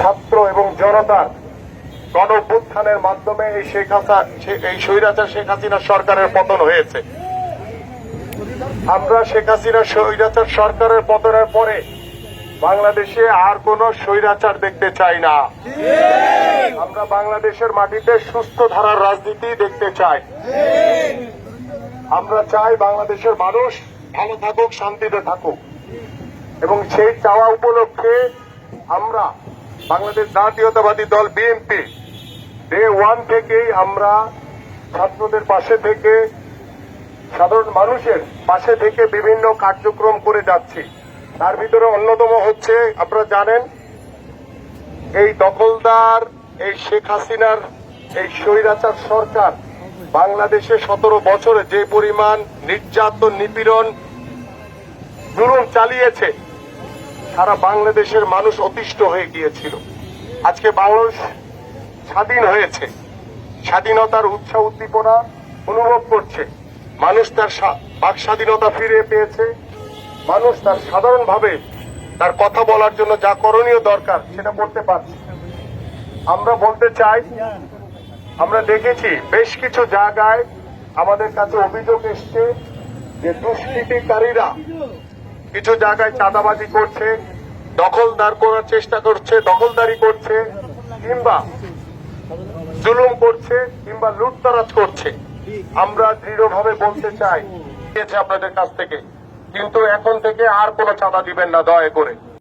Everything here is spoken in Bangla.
ছাত্র এবং জনতার গণ অভ্যুত্থানের মাধ্যমে এই স্বৈরাচার শেখ হাসিনা সরকারের পতন হয়েছে। আমরা শেখ হাসিনা স্বৈরাচার সরকারের পতনের পরে বাংলাদেশে আর কোন স্বৈরাচার দেখতে চাই না। আমরা বাংলাদেশের মাটিতে সুস্থ ধারার রাজনীতি দেখতে চাই। আমরা চাই বাংলাদেশের মানুষ ভালো থাকুক, শান্তিতে থাকুক, এবং সেই চাওয়া উপলক্ষে আমরা বাংলাদেশ জাতীয়তাবাদী দল বিএনপি ডে ওয়ান থেকেই আমরা ছাত্রদের পাশে থেকে, সাধারণ মানুষের পাশে থেকে বিভিন্ন কার্যক্রম করে যাচ্ছি। তার ভিতরে অন্যতম হচ্ছে, আপনারা জানেন, এই দখলদার এই শেখ হাসিনার এই স্বৈরাচার সরকার বাংলাদেশে 17 বছরে যে পরিমাণ নির্যাতন, নিপীড়ন, জুলুম চালিয়েছে, সারা বাংলাদেশের মানুষ অতিষ্ঠ হয়ে গিয়েছিল। আজকে বাংলাদেশ স্বাধীন হয়েছে, স্বাধীনতার উৎসাহ উদ্দীপনা অনুভব করছে, মানুষ তার বাক স্বাধীনতা ফিরে পেয়েছে, মানুষ তার সাধারণভাবে তার কথা বলার জন্য যা করণীয় দরকার সেটা করতে পারছে। আমরা বলতে চাই, আমরা দেখেছি বেশ কিছু জায়গায় আমাদের কাছে অভিযোগ এসছে যে দুষ্কৃতিকারীরা কিছু জায়গায় চাঁদাবাজি করছে, দখলদার করার চেষ্টা করছে, দখলদারি করছে, কিংবা জুলুম করছে, কিংবা লুটতরাজ করছে। আমরা দৃঢ়ভাবে বলতে চাই আপনাদের কাছ থেকে, কিন্তু এখন থেকে আর কোনো চাঁদা দিবেন না দয়া করে।